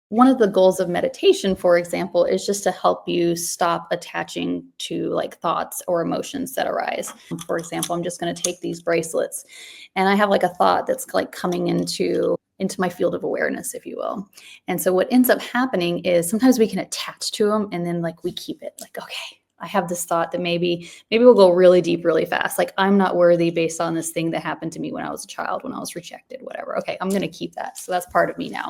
One of the goals of meditation, for example, is just to help you stop attaching to like thoughts or emotions that arise. For example, I'm just going to take these bracelets and I have like a thought that's like coming into my field of awareness, if you will. And so what ends up happening is sometimes we can attach to them and then like we keep it like, okay, I have this thought that maybe we'll go really deep really fast. Like I'm not worthy based on this thing that happened to me when I was a child, when I was rejected, whatever. Okay, I'm going to keep that. So that's part of me now.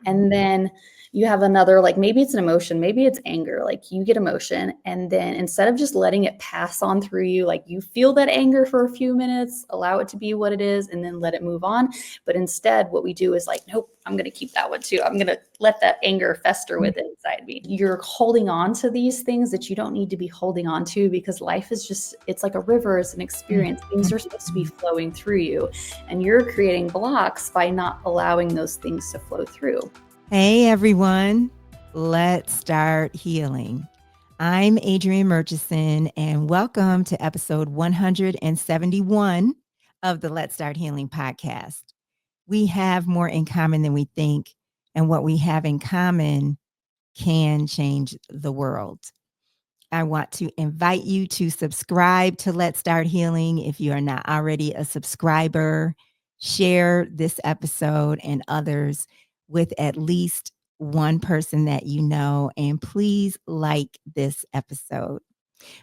And then you have another, like maybe it's an emotion, maybe it's anger, like you get emotion. And then instead of just letting it pass on through you, like you feel that anger for a few minutes, allow it to be what it is, and then let it move on. But instead, what we do is like, nope, I'm going to keep that one too. I'm going to let that anger fester within inside me. You're holding on to these things that you don't need to be holding on to, because life is just, it's like a river, it's an experience. Things are supposed to be flowing through you, and you're creating blocks by not allowing those things to flow through. Hey everyone, let's start healing. I'm Adrienne Murchison, and welcome to episode 171 of the Let's Start Healing podcast. We have more in common than we think, and what we have in common can change the world. I want to invite you to subscribe to Let's Start Healing if you are not already a subscriber. Share this episode and others with at least one person that you know, and please like this episode.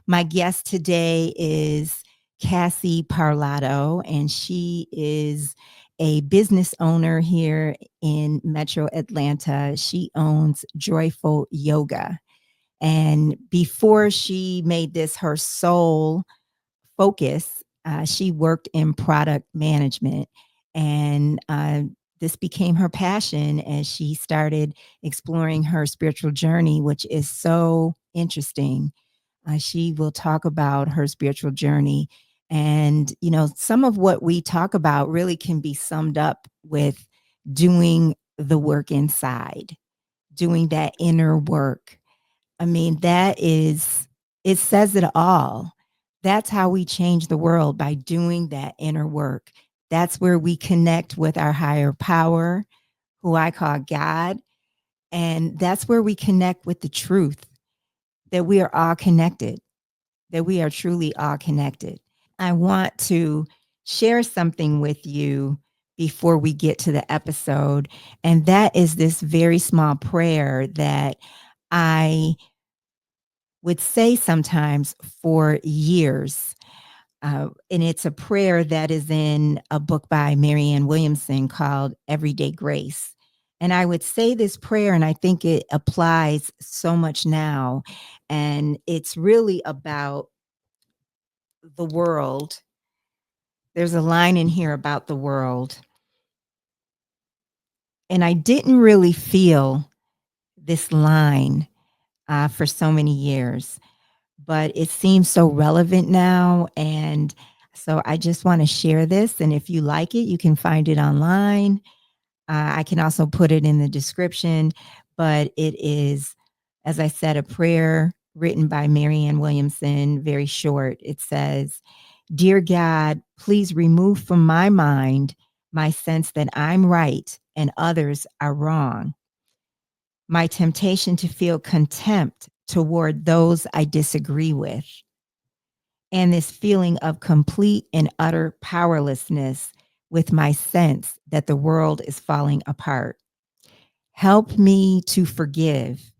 My guest today is Cassie Parlotto, and she is a business owner here in Metro Atlanta. She owns Joiful Yoga. And before she made this her sole focus, she worked in product management. And this became her passion as she started exploring her spiritual journey, which is so interesting. She will talk about her spiritual journey. And, you know, some of what we talk about really can be summed up with doing the work inside, doing that inner work. I mean, it says it all. That's how we change the world, by doing that inner work. That's where we connect with our higher power, who I call God. And that's where we connect with the truth that we are all connected, that we are truly all connected. I want to share something with you before we get to the episode. And that is this very small prayer that I would say sometimes for years. And it's a prayer that is in a book by Marianne Williamson called Everyday Grace. And I would say this prayer, and I think it applies so much now. And it's really about the world. There's a line in here about the world. And I didn't really feel this line for so many years, but it seems so relevant now. And so I just want to share this. And if you like it, you can find it online. I can also put it in the description, but it is, as I said, a prayer written by Marianne Williamson, very short. It says, "Dear God, please remove from my mind my sense that I'm right and others are wrong. My temptation to feel contempt toward those I disagree with, and this feeling of complete and utter powerlessness with my sense that the world is falling apart. Help me to forgive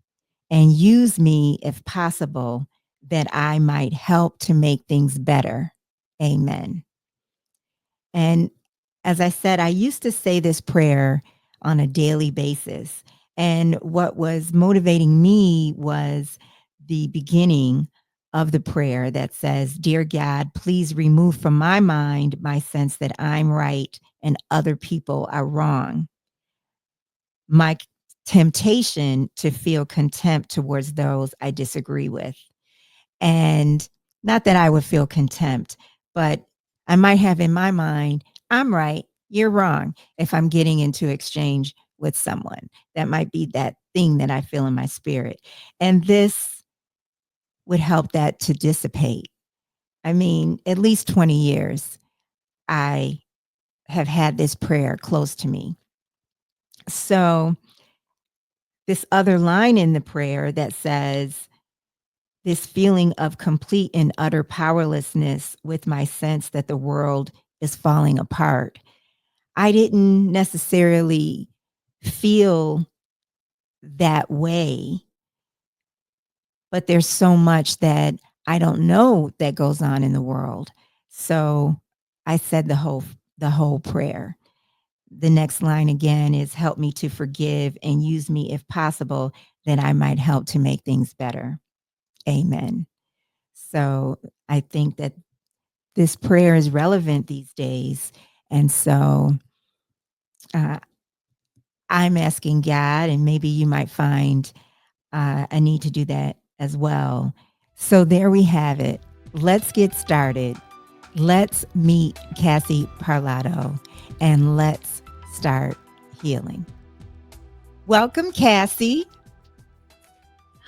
and use me, if possible, that I might help to make things better. Amen." And as I said, I used to say this prayer on a daily basis. And what was motivating me was the beginning of the prayer that says, "Dear God, please remove from my mind my sense that I'm right and other people are wrong. My temptation to feel contempt towards those I disagree with." And not that I would feel contempt, but I might have in my mind, I'm right, you're wrong, if I'm getting into exchange with someone. That might be that thing that I feel in my spirit. And this would help that to dissipate. I mean, at least 20 years, I have had this prayer close to me. So this other line in the prayer that says, this feeling of complete and utter powerlessness with my sense that the world is falling apart. I didn't necessarily feel that way, but there's so much that I don't know that goes on in the world. So I said the whole prayer. The next line again is, help me to forgive and use me if possible, that I might help to make things better. Amen. So I think that this prayer is relevant these days. And so uh, I'm asking God, and maybe you might find a need to do that as well. So there we have it. Let's get started. Let's meet Cassie Parlotto and let's start healing. Welcome, Cassie.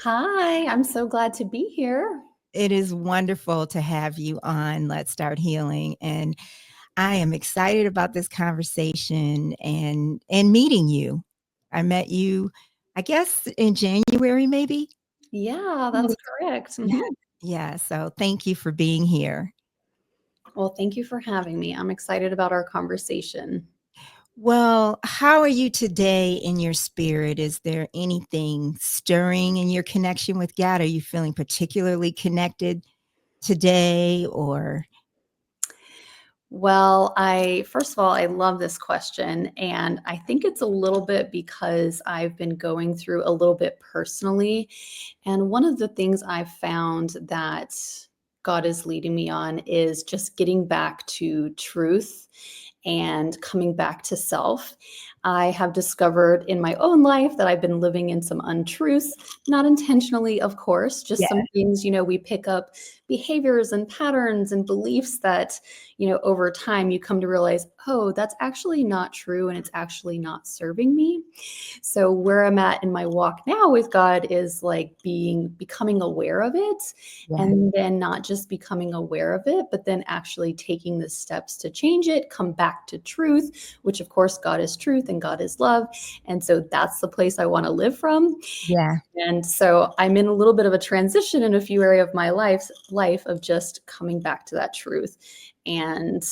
Hi, I'm so glad to be here. It is wonderful to have you on Let's Start Healing. And I am excited about this conversation and meeting you. I met you, I guess, in January, maybe. Yeah, that's correct. Yeah. Yeah. So thank you for being here. Well, thank you for having me. I'm excited about our conversation. Well, how are you today in your spirit? Is there anything stirring in your connection with God? Are you feeling particularly connected today or? Well, I first of all, I love this question. And I think it's a little bit because I've been going through a little bit personally. And one of the things I've found that God is leading me on is just getting back to truth and coming back to self. I have discovered in my own life that I've been living in some untruths, not intentionally, of course, just Yeah. some things, we pick up behaviors and patterns and beliefs that, over time you come to realize, oh, that's actually not true and it's actually not serving me. So where I'm at in my walk now with God is like becoming aware of it, Yeah. and then not just becoming aware of it, but then actually taking the steps to change it, come back to truth, which of course God is truth and God is love. And so that's the place I want to live from. Yeah. And so I'm in a little bit of a transition in a few areas of my life of just coming back to that truth and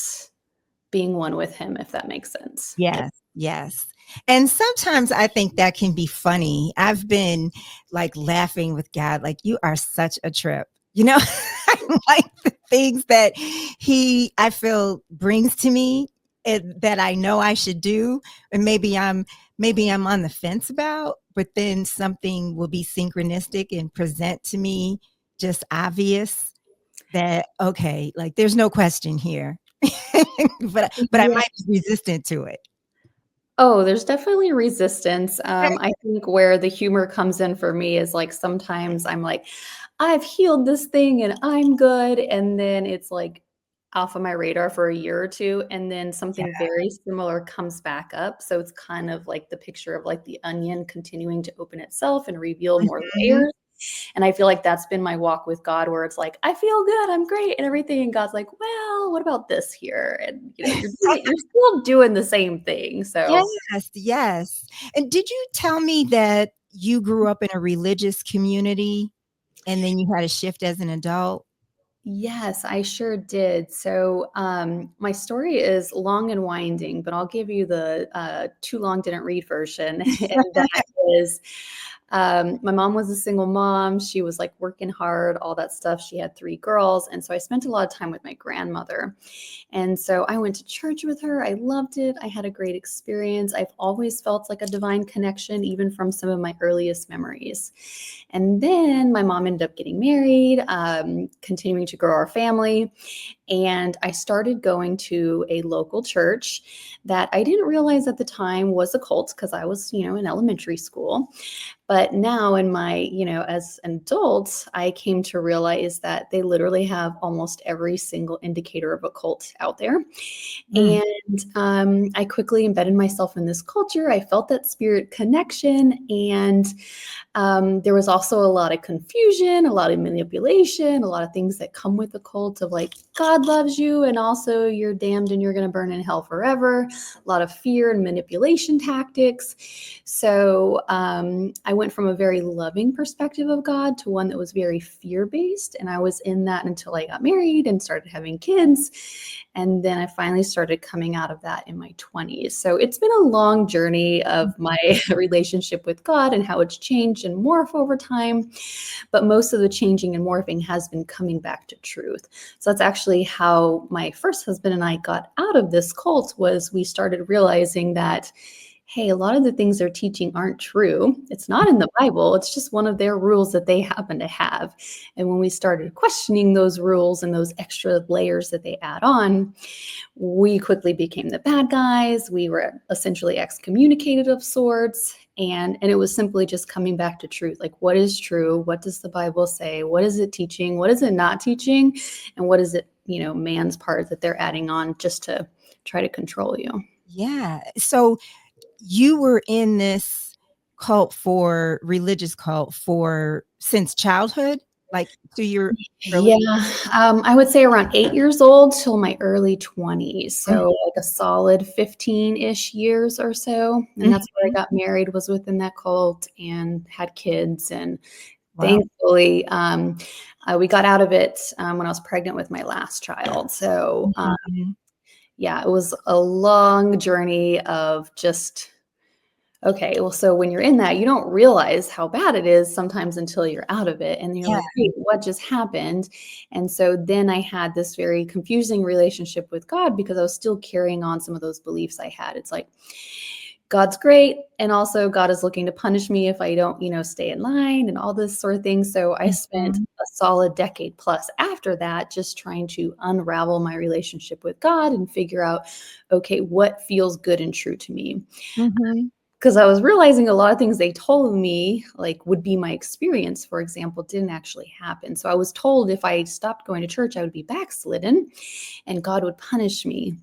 being one with him, if that makes sense. Yes, yes. And sometimes I think that can be funny. I've been like laughing with God, like, you are such a trip. Like the things that I feel brings to me that I know I should do. And maybe I'm on the fence about, but then something will be synchronistic and present to me just obvious that, okay, like there's no question here. but I Yeah. might be resistant to it. Oh, there's definitely resistance. I think where the humor comes in for me is like sometimes I'm like, I've healed this thing and I'm good. And then it's like off of my radar for a year or two. And then Yeah. something very similar comes back up. So it's kind of like the picture of like the onion continuing to open itself and reveal more Mhm. layers. And I feel like that's been my walk with God, where it's like, I feel good, I'm great, and everything. And God's like, well, what about this here? And you're still doing the same thing. So Yes, yes. And did you tell me that you grew up in a religious community and then you had a shift as an adult? yes, I sure did. So my story is long and winding, but I'll give you the too long didn't read version. And that is my mom was a single mom. She was like working hard, all that stuff. She had three girls. And so I spent a lot of time with my grandmother. And so I went to church with her. I loved it. I had a great experience. I've always felt like a divine connection, even from some of my earliest memories. And then my mom ended up getting married, continuing to grow our family. And I started going to a local church that I didn't realize at the time was a cult because I was, in elementary school. But now in my, as an adult, I came to realize that they literally have almost every single indicator of a cult out there. Mm. And I quickly embedded myself in this culture. I felt that spirit connection. And there was also a lot of confusion, a lot of manipulation, a lot of things that come with a cult of like, God loves you, and also you're damned and you're going to burn in hell forever. A lot of fear and manipulation tactics. So I went from a very loving perspective of God to one that was very fear-based. And I was in that until I got married and started having kids. And then I finally started coming out of that in my 20s. So it's been a long journey of my relationship with God and how it's changed and morphed over time. But most of the changing and morphing has been coming back to truth. So that's actually how my first husband and I got out of this cult. Was we started realizing that, hey, a lot of the things they're teaching aren't true. It's not in the Bible. It's just one of their rules that they happen to have. And when we started questioning those rules and those extra layers that they add on, we quickly became the bad guys. We were essentially excommunicated of sorts. And it was simply just coming back to truth. Like, what is true? What does the Bible say? What is it teaching? What is it not teaching? And what is it, man's part that they're adding on just to try to control you? Yeah. So you were in this religious cult since childhood, like to your early. Yeah, I would say around 8 years old till my early 20s. Mhm, So like a solid 15-ish years or so. And that's where I mhm. got married, was within that cult, and had kids. And Wow. thankfully, we got out of it when I was pregnant with my last child. So Mhm. yeah, it was a long journey of just, okay, well, so when you're in that, you don't realize how bad it is sometimes until you're out of it. And you're Yeah. like, wait, what just happened? And so then I had this very confusing relationship with God because I was still carrying on some of those beliefs I had. It's like, God's great. And also, God is looking to punish me if I don't, stay in line and all this sort of thing. So I spent Mhm. a solid decade plus after that just trying to unravel my relationship with God and figure out, okay, what feels good and true to me. Mhm. Because I was realizing a lot of things they told me, like, would be my experience, for example, didn't actually happen. So I was told if I stopped going to church, I would be backslidden and God would punish me.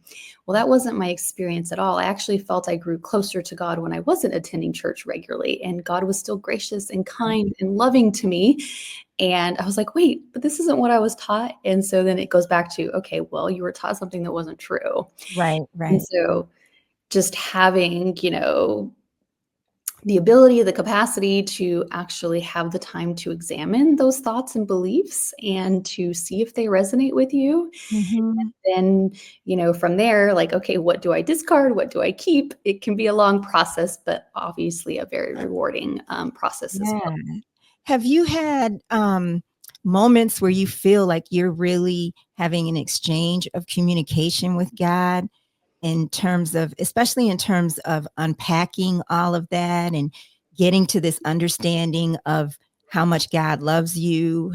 Well, that wasn't my experience at all. I actually felt I grew closer to God when I wasn't attending church regularly, and God was still gracious and kind and loving to me. And I was like, wait, but this isn't what I was taught. And so then it goes back to, okay, well, you were taught something that wasn't true. Right, And right. so just having, the ability, the capacity to actually have the time to examine those thoughts and beliefs and to see if they resonate with you. Mhm. Then, from there, like, okay, what do I discard? What do I keep? It can be a long process, but obviously a very rewarding process as well. Yeah. Have you had, moments where you feel like you're really having an exchange of communication with God especially in terms of unpacking all of that and getting to this understanding of how much God loves you?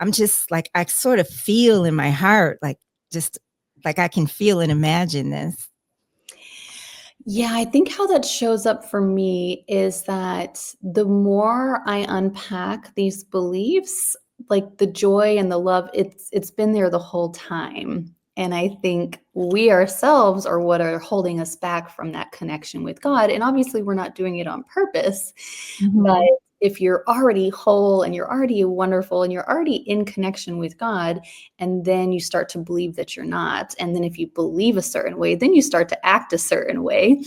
I'm just like, I sort of feel in my heart, like, just like I can feel and imagine this. Yeah, I think how that shows up for me is that the more I unpack these beliefs, like the joy and the love, it's been there the whole time. And I think we ourselves are what are holding us back from that connection with God. And obviously we're not doing it on purpose, but Mhm. if you're already whole and you're already wonderful and you're already in connection with God, and then you start to believe that you're not, and then if you believe a certain way, then you start to act a certain way,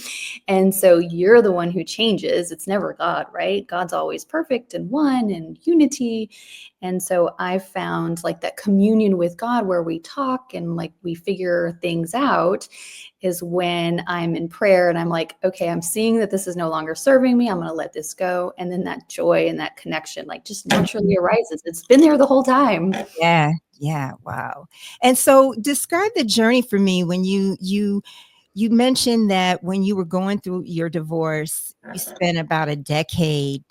and so you're the one who changes. It's never God, right? God's always perfect and one and unity. And so I found like that communion with God where we talk and like we figure things out is when I'm in prayer and I'm like, okay, I'm seeing that this is no longer serving me. I'm going to let this go. And then that joy and that connection like just naturally arises. It's been there the whole time. Yeah, yeah, wow. And so describe the journey for me when you mentioned that when you were going through your divorce, you spent about a decade,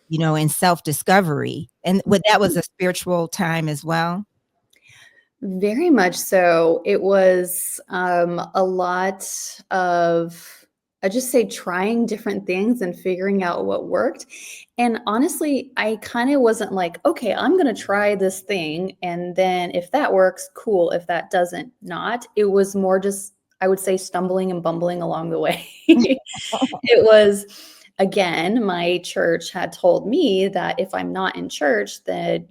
in self-discovery, and that was a spiritual time as well? Very much so. It was a lot of, I just say, trying different things and figuring out what worked. And honestly, I kind of wasn't like, okay, I'm going to try this thing. And then if that works, cool. If that doesn't, not. It was more just, I would say, stumbling and bumbling along the way. It was, again, my church had told me that if I'm not in church, that,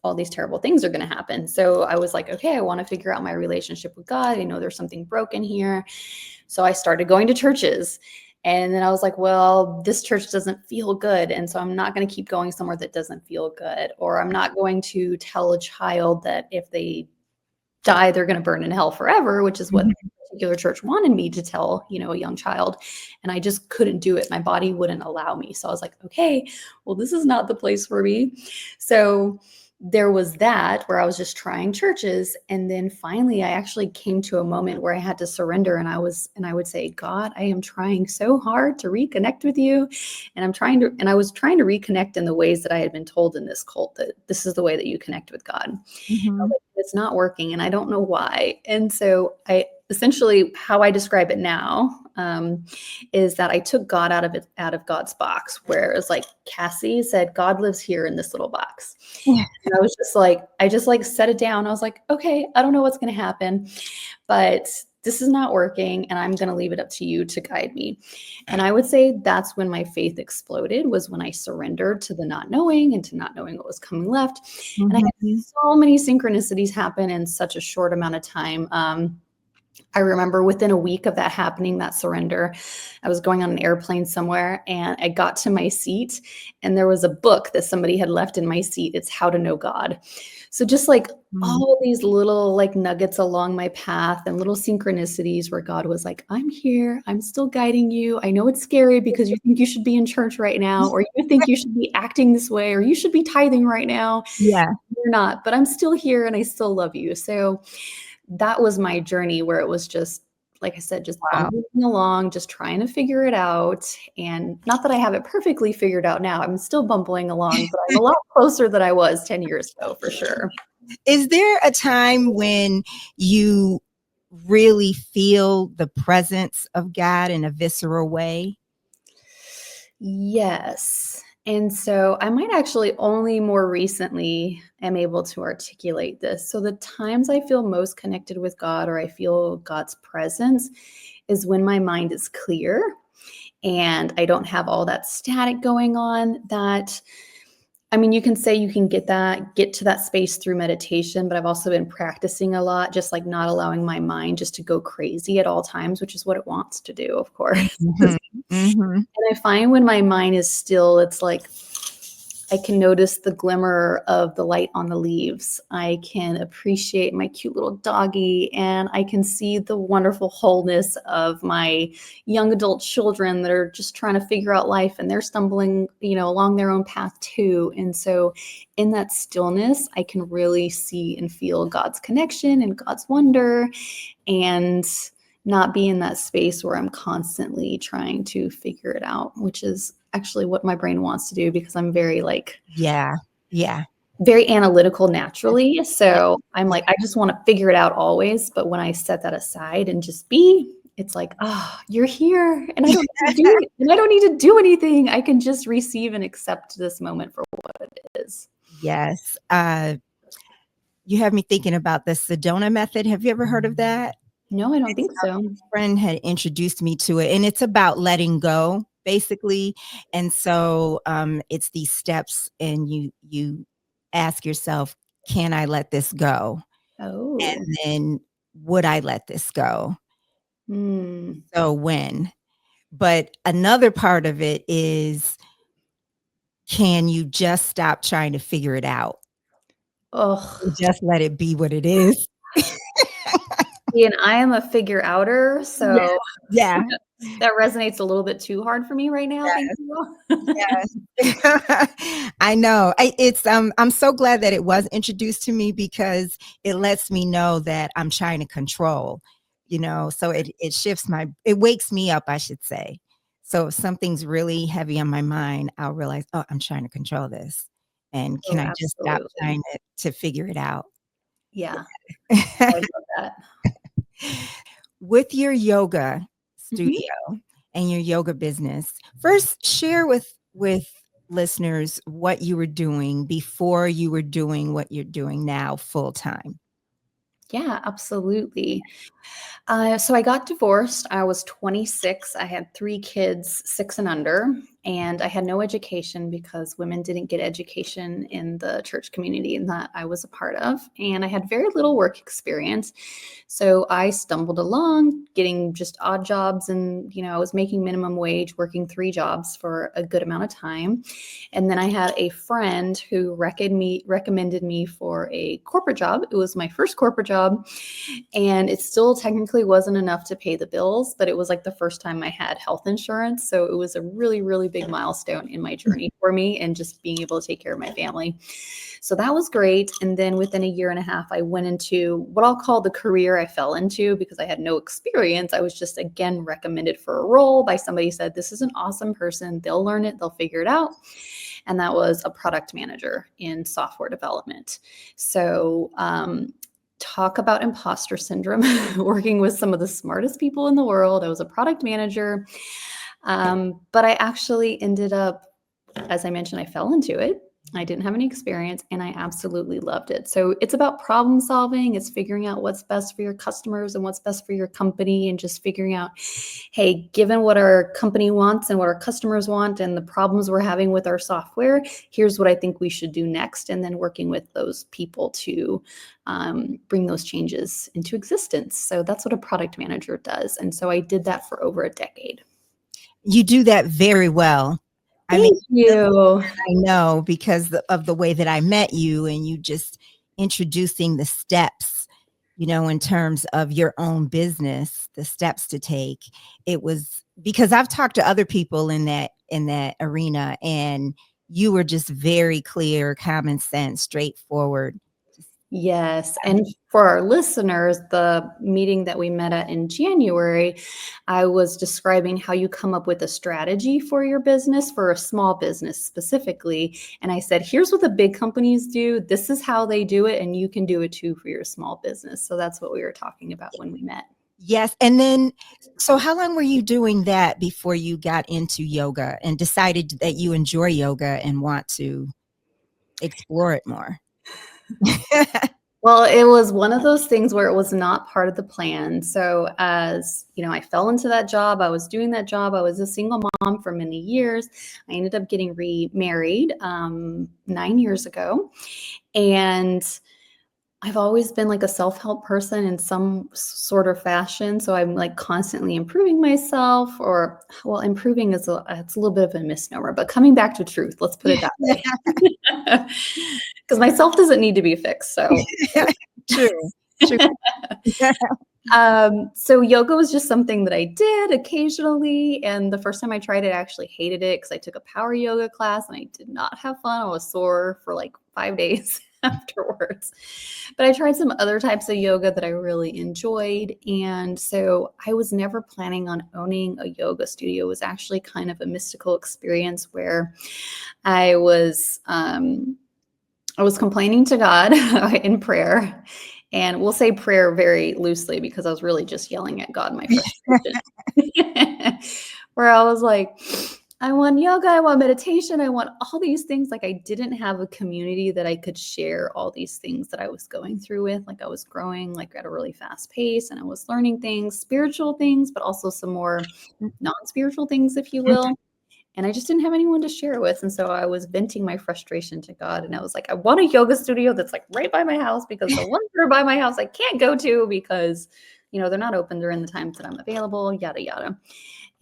all these terrible things are going to happen. So I was like, okay, I want to figure out my relationship with God. I know there's something broken here. So I started going to churches. And then I was like, well, this church doesn't feel good. And so I'm not going to keep going somewhere that doesn't feel good. Or I'm not going to tell a child that if they die, they're going to burn in hell forever, which is what Mhm. the particular church wanted me to tell, a young child. And I just couldn't do it. My body wouldn't allow me. So I was like, okay, well, this is not the place for me. So there was that where I was just trying churches. And then finally I actually came to a moment where I had to surrender. And I would say, God, I am trying so hard to reconnect with you. And I was trying to reconnect in the ways that I had been told in this cult, that this is the way that you connect with God. Mhm. It's not working and I don't know why. And so I essentially, how I describe it now, is that I took God out of God's box, where it was like Cassie said, God lives here in this little box. Yeah. And I was just like, I just like set it down. I was like, okay, I don't know what's going to happen, but this is not working and I'm going to leave it up to you to guide me. And I would say that's when my faith exploded, was when I surrendered to the not knowing and to not knowing what was coming left. And I had Mhm. so many synchronicities happen in such a short amount of time. I remember within a week of that happening, that surrender, I was going on an airplane somewhere and I got to my seat and there was a book that somebody had left in my seat. It's How to Know God. So just like Mhm. all these little like nuggets along my path and little synchronicities where God was like, I'm here. I'm still guiding you. I know it's scary because you think you should be in church right now, or you think you should be acting this way, or you should be tithing right now. Yeah. You're not, but I'm still here and I still love you. So that was my journey, where it was just, like I said, just Wow. bumbling along, just trying to figure it out. And not that I have it perfectly figured out now. I'm still bumbling along, but I'm a lot closer than I was 10 years ago, for sure. Is there a time when you really feel the presence of God in a visceral way? Yes. And so I might actually only more recently am able to articulate this. So the times I feel most connected with God, or I feel God's presence, is when my mind is clear and I don't have all that static going on. That, I mean, you can say you can get to that space through meditation, but I've also been practicing a lot, just like not allowing my mind just to go crazy at all times, which is what it wants to do, of course. Mhm. Mhm. And I find when my mind is still, it's like I can notice the glimmer of the light on the leaves. I can appreciate my cute little doggy, and I can see the wonderful wholeness of my young adult children that are just trying to figure out life, and they're stumbling, along their own path too. And so in that stillness, I can really see and feel God's connection and God's wonder, and not be in that space where I'm constantly trying to figure it out, which is actually what my brain wants to do, because I'm very Yeah. Yeah. very analytical naturally. Yeah. So I'm like, I just want to figure it out always. But when I set that aside and just be, it's like, oh, you're here and I don't need to do anything. I can just receive and accept this moment for what it is. Yes. You have me thinking about the Sedona method. Have you ever heard of that? No, I don't It's think so. a friend had introduced me to it, and it's about letting go, basically. And so, it's these steps, and you ask yourself, "Can I let this go?" Oh. And then, "Would I let this go? Hmm. So when?" But another part of it is, can you just stop trying to figure it out and Oh. just let it be what it is? See, and I am a figure outer, Yeah. so Yeah. that resonates a little bit too hard for me right now, thank you. Yes. I know. I'm so glad that it was introduced to me, because it lets me know that I'm trying to control, so it wakes me up, I should say. So if something's really heavy on my mind, I'll realize, oh, I'm trying to control this. And can Oh, I just stop absolutely. trying to figure it out? Yeah, I love that. With your yoga Mhm. studio and your yoga business, first share with listeners what you were doing before you were doing what you're doing now full time. Yeah, absolutely. So I got divorced. I was 26. I had 3 kids, 6 and under. And I had no education because women didn't get education in the church community that I was a part of. And I had very little work experience. So I stumbled along getting just odd jobs. And, I was making minimum wage, working 3 jobs for a good amount of time. And then I had a friend who recommended me for a corporate job. It was my first corporate job. And it still technically wasn't enough to pay the bills, but it was like the first time I had health insurance. So it was a really, really big milestone in my journey for me and just being able to take care of my family. So that was great. And then within a year and a half, I went into what I'll call the career I fell into because I had no experience. I was just, again, recommended for a role by somebody who said, this is an awesome person. They'll learn it. They'll figure it out. And that was a product manager in software development. So, talk about imposter syndrome, working with some of the smartest people in the world. I was a product manager, but I actually ended up, as I mentioned, I fell into it. I didn't have any experience and I absolutely loved it. So it's about problem solving. It's figuring out what's best for your customers and what's best for your company and just figuring out, hey, given what our company wants and what our customers want and the problems we're having with our software, here's what I think we should do next. And then working with those people to bring those changes into existence. So that's what a product manager does. And so I did that for over a decade. You do that very well. Thank you. I know because of the way that I met you and you just introducing the steps, in terms of your own business, the steps to take. It was because I've talked to other people in that arena and you were just very clear, common sense, straightforward. Yes. And for our listeners, the meeting that we met at in January, I was describing how you come up with a strategy for your business, for a small business specifically. And I said, here's what the big companies do. This is how they do it. And you can do it too for your small business. So that's what we were talking about when we met. Yes. And then, so how long were you doing that before you got into yoga and decided that you enjoy yoga and want to explore it more? Well, it was one of those things where it was not part of the plan. So as I fell into that job, I was doing that job. I was a single mom for many years. I ended up getting remarried 9 years ago. And I've always been like a self-help person in some sort of fashion. So I'm like constantly improving myself improving is it's a little bit of a misnomer, but coming back to truth, let's put it that way. Because myself doesn't need to be fixed. So True. So yoga was just something that I did occasionally. And the first time I tried it, I actually hated it because I took a power yoga class and I did not have fun. I was sore for like 5 days afterwards. But I tried some other types of yoga that I really enjoyed. And so I was never planning on owning a yoga studio. It was actually kind of a mystical experience where I was complaining to God in prayer. And we'll say prayer very loosely because I was really just yelling at God my frustration. Where I was like, I want yoga, I want meditation, I want all these things. Like I didn't have a community that I could share all these things that I was going through with. Like I was growing like at a really fast pace and I was learning things, spiritual things, but also some more non-spiritual things, if you will. And I just didn't have anyone to share it with. And so I was venting my frustration to God. And I was like, I want a yoga studio that's like right by my house because the ones that are by my house I can't go to because, they're not open during the times that I'm available, yada, yada.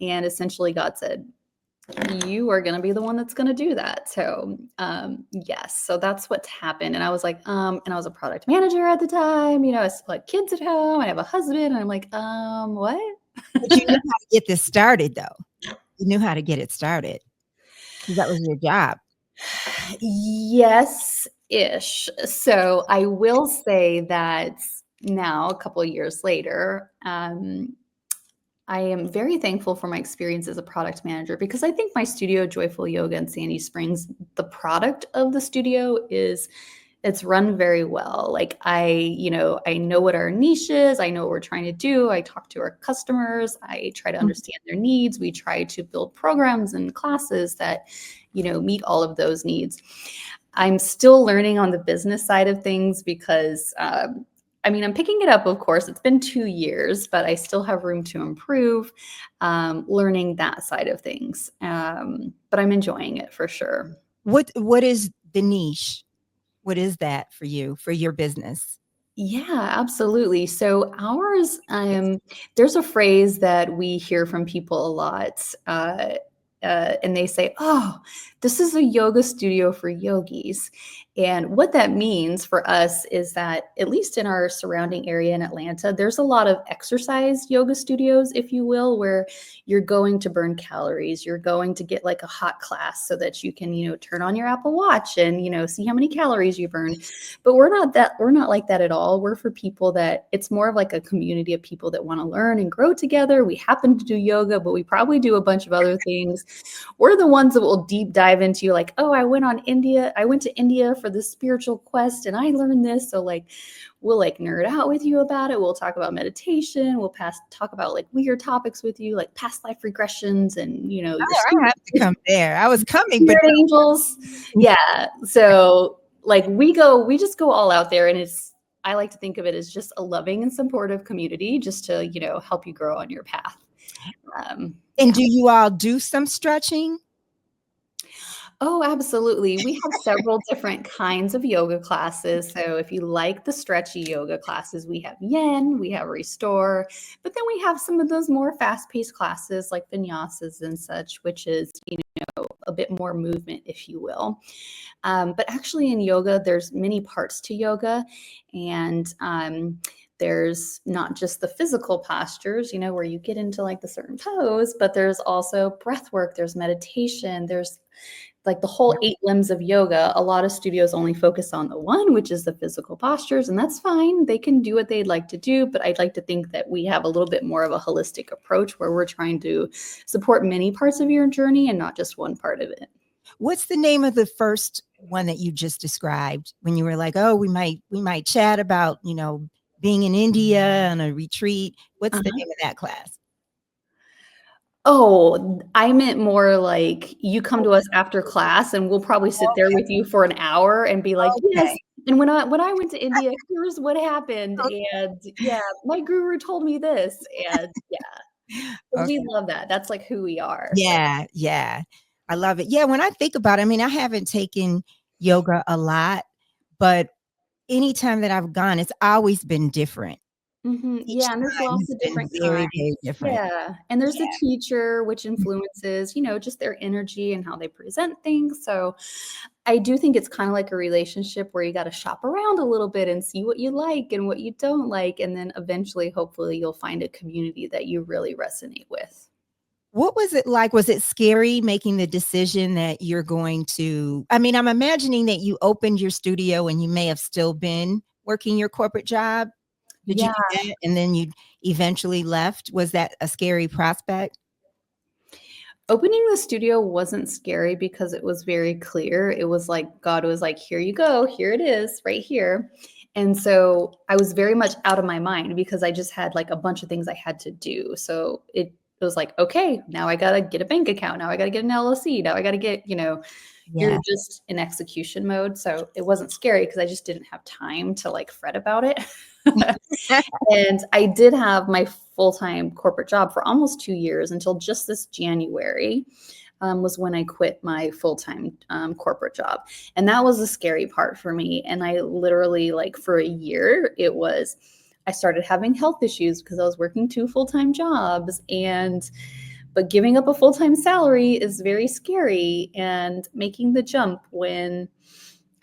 And essentially God said, you are going to be the one that's going to do that. So, yes. So that's what's happened. And I was like, and I was a product manager at the time, I still had kids at home. I have a husband. And I'm like, what? But you knew how to get this started though. You knew how to get it started because that was your job. Yes-ish. So I will say that now, a couple of years later, I am very thankful for my experience as a product manager because I think my studio, Joiful Yoga in Sandy Springs, the product of the studio it's run very well. Like I know what our niche is. I know what we're trying to do. I talk to our customers. I try to understand their needs. We try to build programs and classes that, meet all of those needs. I'm still learning on the business side of things because I mean, I'm picking it up, of course. It's been 2 years, but I still have room to improve, learning that side of things. But I'm enjoying it for sure. What is the niche? What is that for you, for your business? Yeah, absolutely. So ours, there's a phrase that we hear from people a lot, and they say, "Oh, this is a yoga studio for yogis." And what that means for us is that, at least in our surrounding area in Atlanta, there's a lot of exercise yoga studios, if you will, where you're going to burn calories. You're going to get like a hot class so that you can, turn on your Apple Watch and, see how many calories you burned. But we're not like that at all. We're for people that it's more of like a community of people that want to learn and grow together. We happen to do yoga, but we probably do a bunch of other things. We're the ones that will deep dive into like, oh, I went to India for this spiritual quest and I learned this. So like we'll like nerd out with you about it. We'll talk about meditation. We'll talk about like weird topics with you, like past life regressions and your Oh, I have to come there. I was coming, but spirit angels. Yeah. So like we just go all out there, and I like to think of it as just a loving and supportive community just to, help you grow on your path. and do you all do some stretching? Oh, absolutely. We have several different kinds of yoga classes. So if you like the stretchy yoga classes, we have yen, we have restore, but then we have some of those more fast-paced classes like vinyasas and such, which is, a bit more movement, if you will. But actually in yoga, there's many parts to yoga, and there's not just the physical postures, where you get into like the certain pose, but there's also breath work, there's meditation, there's like the whole 8 limbs of yoga. A lot of studios only focus on the one, which is the physical postures, and that's fine. They can do what they'd like to do, but I'd like to think that we have a little bit more of a holistic approach where we're trying to support many parts of your journey and not just one part of it. What's the name of the first one that you just described when you were like, oh, we might chat about, being in India on a retreat? What's the Uh-huh. name of that class? Oh, I meant more like you come to us after class and we'll probably sit there with you for an hour and be like, "Yes, Okay. and when I went to India, here's what happened, and yeah, my guru told me this," and yeah, we Okay. love that. That's like who we are, so Yeah, yeah. I love it. Yeah, when I think about it, I mean, I haven't taken yoga a lot, but anytime that I've gone, it's always been different. Each Yeah, and there's time lots has of been different very, kinds. very different. Yeah, and there's Yeah. a teacher, which influences, just their energy and how they present things, so I do think it's kinda like a relationship where you gotta shop around a little bit and see what you like and what you don't like, and then eventually, hopefully, you'll find a community that you really resonate with. What was it like? Was it scary making the decision that you're going to I mean, I'm imagining that you opened your studio and you may have still been working your corporate job. Did you Yeah. do that? And then you eventually left? Was that a scary prospect? Opening the studio wasn't scary because it was very clear. It was like God was like, "Here you go. Here it is, right here." And so I was very much out of my mind because I just had like a bunch of things I had to do. So it was like, okay, now I gotta get a bank account. Now I gotta get an LLC. Now I gotta get, you're Yeah. just in execution mode. So it wasn't scary because I just didn't have time to like fret about it. And I did have my full-time corporate job for almost 2 years until just this January, was when I quit my full-time, corporate job, and that was the scary part for me, and I literally, like, for a year, I started having health issues because I was working 2 full-time jobs, but giving up a full-time salary is very scary, and making the jump when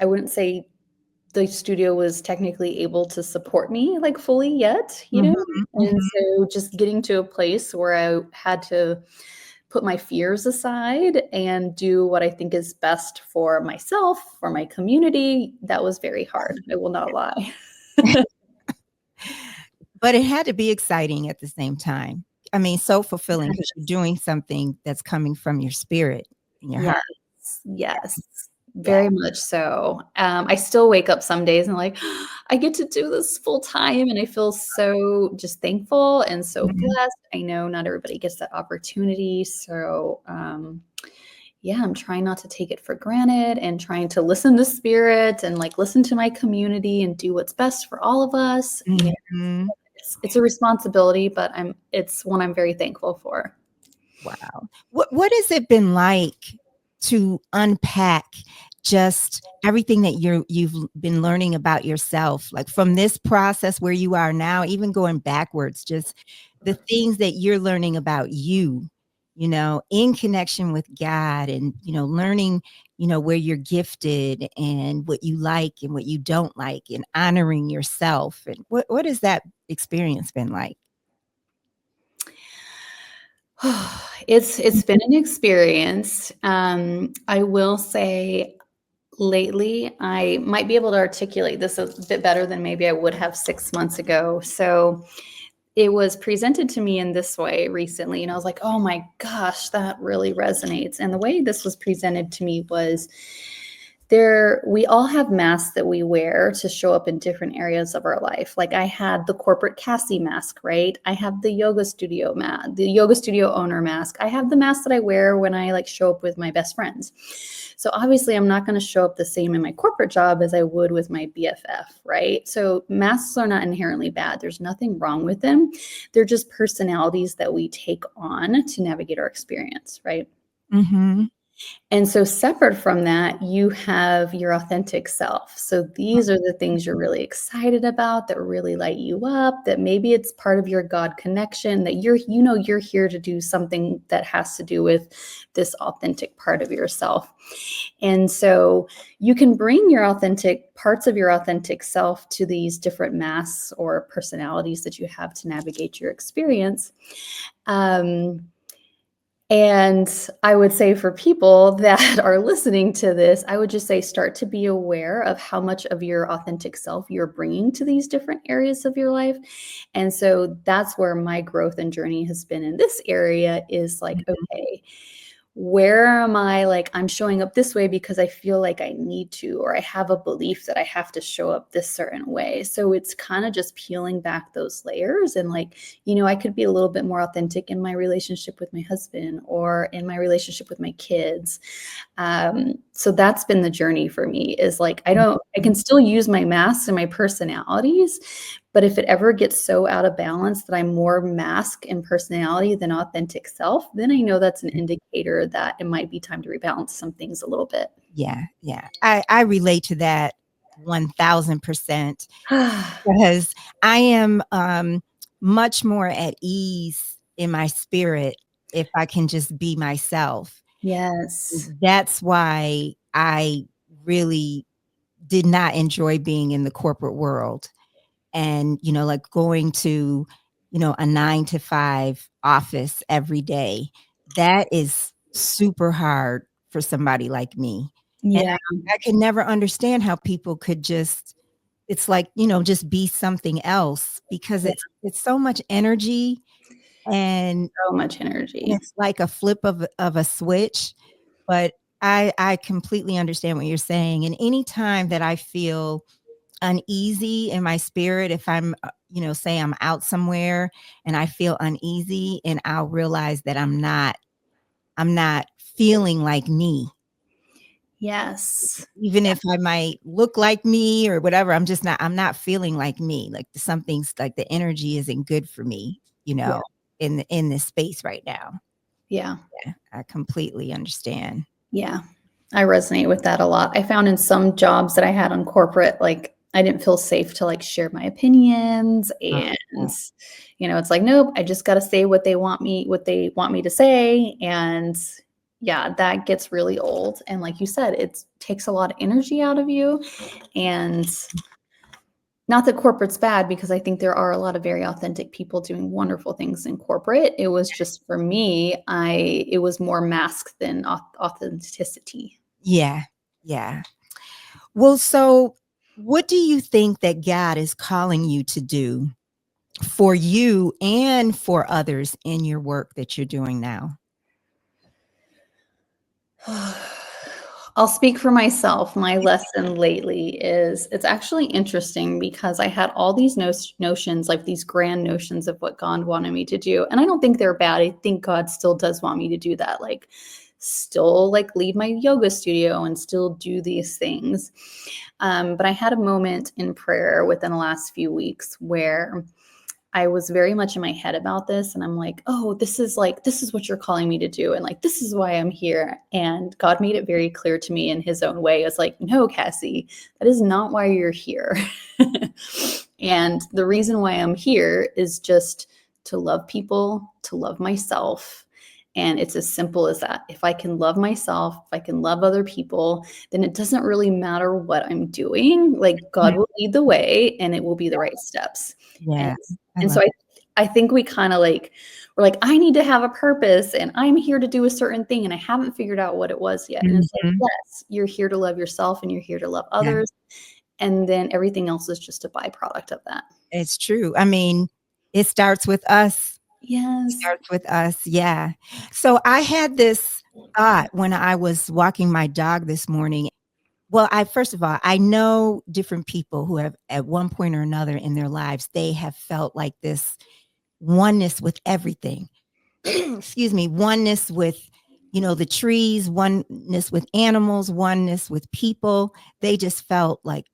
I wouldn't say the studio was technically able to support me like fully yet, Mhm, And mhm. so just getting to a place where I had to put my fears aside and do what I think is best for myself, for my community, that was very hard. I will not lie. But it had to be exciting at the same time. I mean, so fulfilling because you're doing something that's coming from your spirit and your Yes, heart. yes, Yeah. very much so. I still wake up some days and like, I get to do this full time, and I feel so just thankful and so Mhm. blessed. I know not everybody gets that opportunity, so yeah, I'm trying not to take it for granted and trying to listen to spirit and like listen to my community and do what's best for all of us. And Mhm. it's a responsibility, but it's one I'm very thankful for. Wow. What has it been like to unpack just everything that you've been learning about yourself, like from this process where you are now, even going backwards, just the things that you're learning about you, in connection with God and, learning, where you're gifted and what you like and what you don't like and honoring yourself. And what has that experience been like? It's been an experience. I will say lately, I might be able to articulate this a bit better than maybe I would have 6 months ago. So it was presented to me in this way recently, and I was like, "Oh my gosh, that really resonates." And the way this was presented to me was we all have masks that we wear to show up in different areas of our life. Like I had the corporate Cassie mask, right? I have the yoga studio the yoga studio owner mask. I have the mask that I wear when I like show up with my best friends. So obviously I'm not going to show up the same in my corporate job as I would with my BFF, right? So masks are not inherently bad. There's nothing wrong with them. They're just personalities that we take on to navigate our experience, right? Mhm. And so separate from that, you have your authentic self. So these are the things you're really excited about that really light you up, that maybe it's part of your God connection, that you're here to do something that has to do with this authentic part of yourself. And so you can bring your authentic parts of your authentic self to these different masks or personalities that you have to navigate your experience. Um, and I would say for people that are listening to this, I would just say start to be aware of how much of your authentic self you're bringing to these different areas of your life. And so that's where my growth and journey has been in this area is like, Mhm. okay, where am I like I'm showing up this way because I feel like I need to, or I have a belief that I have to show up this certain way. So it's kind of just peeling back those layers and like, I could be a little bit more authentic in my relationship with my husband or in my relationship with my kids. So that's been the journey for me is like, I can still use my masks and my personalities, but if it ever gets so out of balance that I'm more mask and personality than authentic self, then I know that's an indicator that it might be time to rebalance some things a little bit. Yeah, yeah. I relate to that 1000% because I am, much more at ease in my spirit if I can just be myself. Yes. That's why I really did not enjoy being in the corporate world and, like going to, a 9 to 5 office every day. That is super hard for somebody like me. And Yeah. I can never understand how people could just it's like, just be something else because Yeah. it's so much energy and So much and energy. it's like a flip of a switch, but I completely understand what you're saying, and anytime that I feel uneasy in my spirit, if I'm, say I'm out somewhere and I feel uneasy and I'll realize that I'm not feeling like me. Yes. Even if I might look like me or whatever, I'm not feeling like me. Like something's like the energy isn't good for me, Yeah. in this space right now. Yeah. Yeah, I completely understand. Yeah. I resonate with that a lot. I found in some jobs that I had on corporate, like I didn't feel safe to like share my opinions and Oh, it's like, nope, I just got to say what they want me to say. And yeah, that gets really old. And like you said, it takes a lot of energy out of you. And not that corporate's bad because I think there are a lot of very authentic people doing wonderful things in corporate. It was just for me, it was more mask than authenticity. yeah, yeah. Well, so what do you think that God is calling you to do for you and for others in your work that you're doing now? I'll speak for myself. My lesson lately is it's actually interesting because I had all these notions, like these grand notions of what God wanted me to do. And I don't think they're bad. I think God still does want me to do that, like still like leave my yoga studio and still do these things. But I had a moment in prayer within the last few weeks where I was very much in my head about this. And I'm like, oh, this is what you're calling me to do. And like, this is why I'm here. And God made it very clear to me in his own way. It's like, no, Cassie, that is not why you're here. And the reason why I'm here is just to love people, to love myself. And it's as simple as that. If I can love myself, if I can love other people, then it doesn't really matter what I'm doing. Like God will lead the way and it will be the right steps. And, Yeah. and so I think we kind of like, we're like, I need to have a purpose and I'm here to do a certain thing. And I haven't figured out what it was yet. And it's like, yes, you're here to love yourself and you're here to love others. And then everything else is just a byproduct of that. It's true. I mean, it starts with us. Yes. Starts with us. Yeah. So I had this thought when I was walking my dog this morning. Well, first of all, I know different people who have at one point or another in their lives, they have felt like this oneness with everything. Excuse me, oneness with, the trees, oneness with animals, oneness with people. They just felt like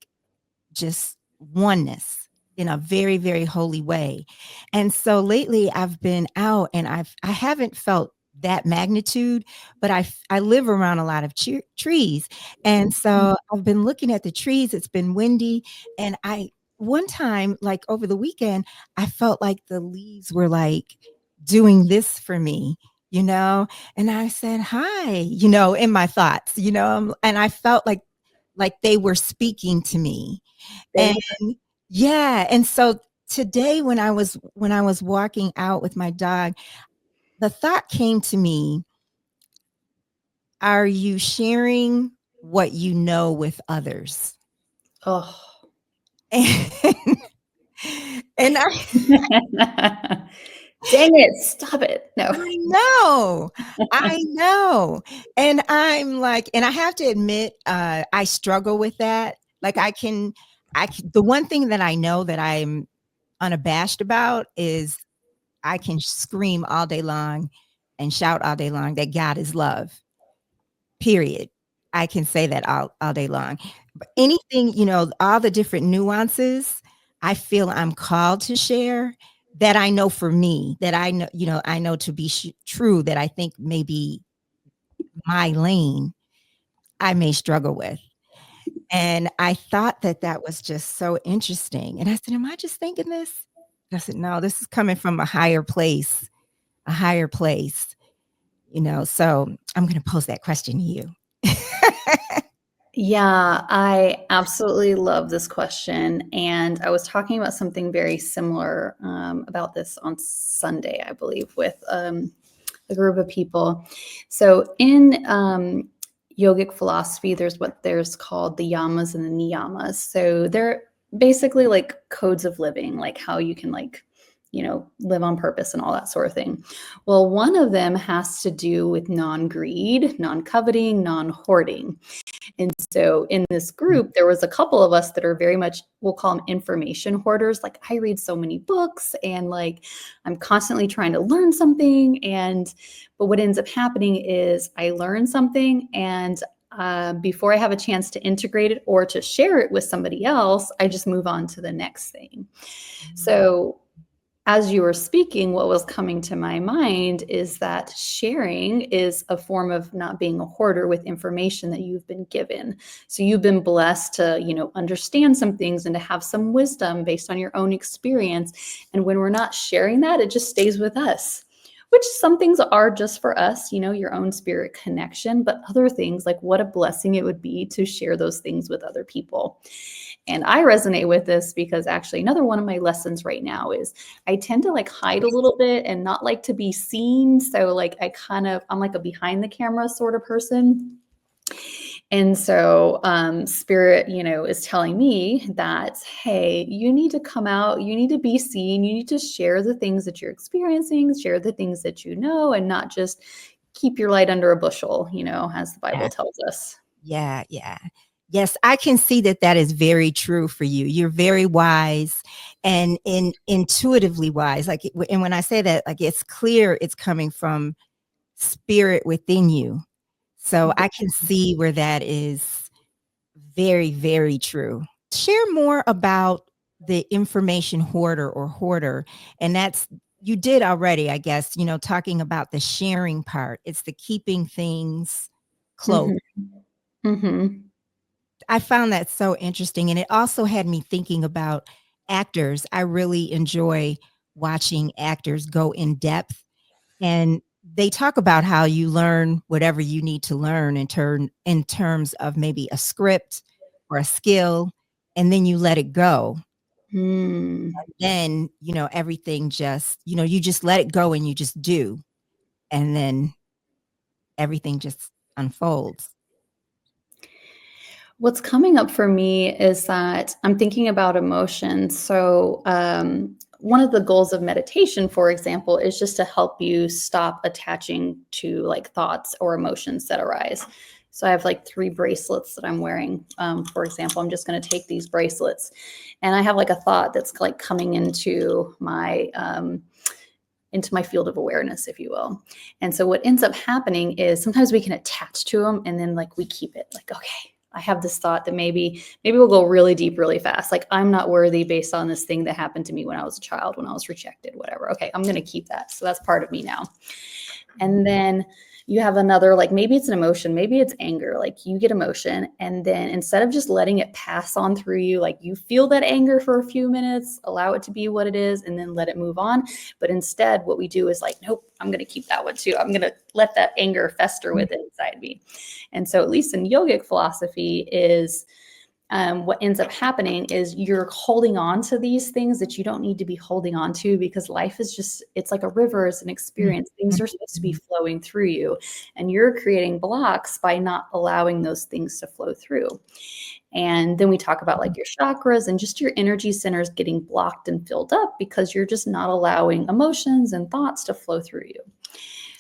just oneness in a very, very holy way. And so lately I've been out and I haven't felt that magnitude, but I live around a lot of trees. And so I've been looking at the trees. It's been windy. And one time, like over the weekend, I felt like the leaves were like doing this for me, and I said, hi, in my thoughts, and I felt like they were speaking to me. And yeah, and so today when I was walking out with my dog, the thought came to me, are you sharing what you know with others? Oh. And Dang it, stop it. No. I know. And I'm like, and I have to admit, I struggle with that. Like the one thing that I know that I'm unabashed about is I can scream all day long and shout all day long that God is love. Period. I can say that all day long. But anything, all the different nuances, I feel I'm called to share that I know for me, that I know, I know to be true, that I think maybe my lane I may struggle with. And I thought that was just so interesting. And I said, am I just thinking this? I said, no, this is coming from a higher place, so I'm going to pose that question to you. Yeah, I absolutely love this question. And I was talking about something very similar about this on Sunday, I believe, with a group of people. So in yogic philosophy, there's called the yamas and the niyamas. So they're basically like codes of living, like how you can live on purpose and all that sort of thing. Well, one of them has to do with non-greed, non-coveting, non-hoarding. And so in this group, there was a couple of us that are very much, we'll call them information hoarders. Like I read so many books and like I'm constantly trying to learn something. But what ends up happening is I learn something and before I have a chance to integrate it or to share it with somebody else, I just move on to the next thing. So as you were speaking, what was coming to my mind is that sharing is a form of not being a hoarder with information that you've been given. So you've been blessed to, understand some things and to have some wisdom based on your own experience. And when we're not sharing that, it just stays with us, which some things are just for us, your own spirit connection, but other things, like what a blessing it would be to share those things with other people. And I resonate with this because actually another one of my lessons right now is I tend to like hide a little bit and not like to be seen. So like I'm like a behind the camera sort of person. And so spirit, is telling me that, hey, you need to come out, you need to be seen, you need to share the things that you're experiencing, share the things that you know, and not just keep your light under a bushel, as the Bible tells us. Yeah. Yes, I can see that is very true for you. You're very wise and intuitively wise. And when I say that, like it's clear it's coming from spirit within you. So I can see where that is very, very true. Share more about the information hoarder or hoarder. And that's, you did already, I guess, talking about the sharing part. It's the keeping things close. Mhm. Mhm. I found that so interesting. And it also had me thinking about actors. I really enjoy watching actors go in depth, and they talk about how you learn whatever you need to learn in terms of maybe a script or a skill, and then you let it go. Mm. Then, everything just, you just let it go and you just do. And then everything just unfolds. What's coming up for me is that I'm thinking about emotions. So, one of the goals of meditation, for example, is just to help you stop attaching to like thoughts or emotions that arise. So, I have like 3 bracelets that I'm wearing. For example, I'm just going to take these bracelets, and I have like a thought that's like coming into my field of awareness, if you will. And so what ends up happening is sometimes we can attach to them and then like we keep it like, okay, I have this thought that maybe we'll go really deep really fast. Like I'm not worthy based on this thing that happened to me when I was a child, when I was rejected, whatever. Okay, I'm going to keep that. So that's part of me now. And then you have another, like maybe it's an emotion, maybe it's anger, like you get emotion. And then instead of just letting it pass on through you, like you feel that anger for a few minutes, allow it to be what it is, and then let it move on. But instead, what we do is like, nope, I'm going to keep that one too. I'm going to let that anger fester within inside me. And so, at least in yogic philosophy, is what ends up happening is you're holding on to these things that you don't need to be holding on to, because life is just, it's like a river, it's an experience. Things are supposed to be flowing through you, and you're creating blocks by not allowing those things to flow through. And then we talk about like your chakras and just your energy centers getting blocked and filled up because you're just not allowing emotions and thoughts to flow through you.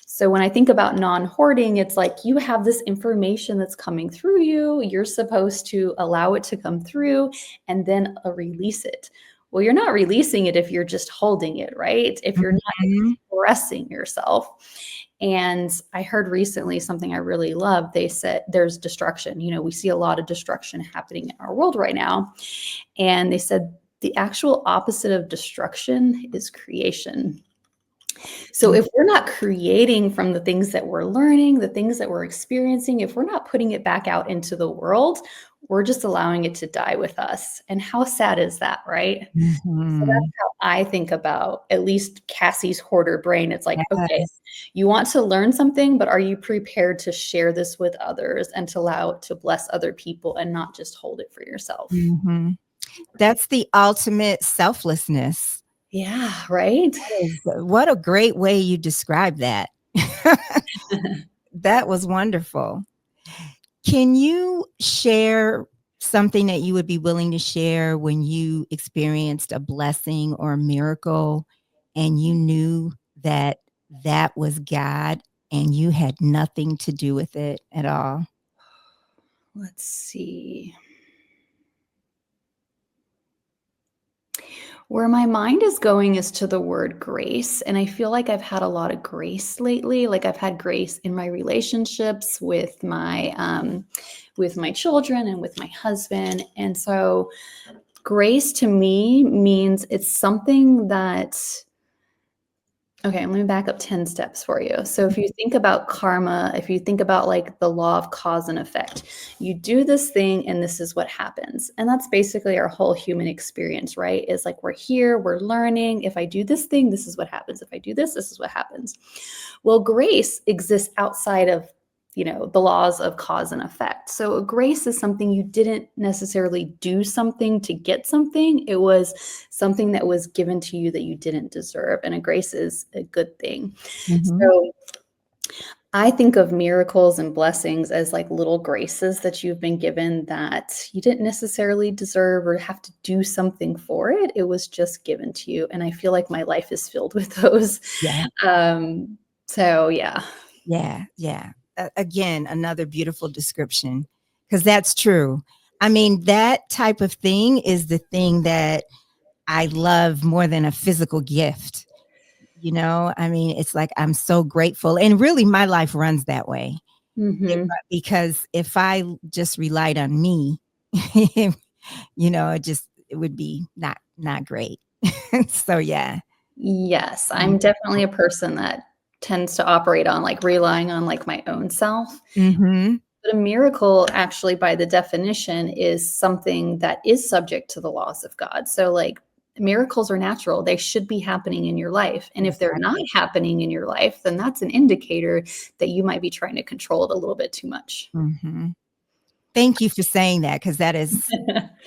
So when I think about non-hoarding, it's like you have this information that's coming through you. You're supposed to allow it to come through and then release it. Well, you're not releasing it if you're just holding it, right? If you're not expressing yourself. And I heard recently something I really love. They said there's destruction. We see a lot of destruction happening in our world right now. And they said the actual opposite of destruction is creation. So if we're not creating from the things that we're learning, the things that we're experiencing, if we're not putting it back out into the world, we're just allowing it to die with us. And how sad is that, right? So that's how I think about at least Cassie's hoarder brain. It's like, okay, you want to learn something, but are you prepared to share this with others and to allow it to bless other people and not just hold it for yourself? That's the ultimate selflessness. Yeah, right? What a great way you describe that. That was wonderful. Can you share something that you would be willing to share when you experienced a blessing or a miracle and you knew that that was God and you had nothing to do with it at all? Let's see. Where my mind is going is to the word grace. And I feel like I've had a lot of grace lately. Like I've had grace in my relationships with my children and with my husband. And so grace to me means it's something that, okay, let me back up 10 steps for you. So if you think about karma, if you think about like the law of cause and effect, you do this thing and this is what happens. And that's basically our whole human experience, right? Is like we're here, we're learning. If I do this thing, this is what happens. If I do this, this is what happens. Well, grace exists outside of the laws of cause and effect. So grace is something you didn't necessarily do something to get something. It was something that was given to you that you didn't deserve. And a grace is a good thing. So I think of miracles and blessings as like little graces that you've been given that you didn't necessarily deserve or have to do something for it. It was just given to you. And I feel like my life is filled with those. Yeah. So yeah. Yeah. Again, another beautiful description, because that's true. I mean, that type of thing is the thing that I love more than a physical gift. I mean, it's like I'm so grateful. And really, my life runs that way. Because if I just relied on me, it would be not great. So yeah. Yes, I'm definitely Wonderful. a person that tends to operate on like relying on like my own self. Mhm. But a miracle, actually, by the definition, is something that is subject to the laws of God. So, like, miracles are natural, they should be happening in your life. And if they're not Exactly. happening in your life, then that's an indicator that you might be trying to control it a little bit too much. Mhm. Thank you for saying that, because that is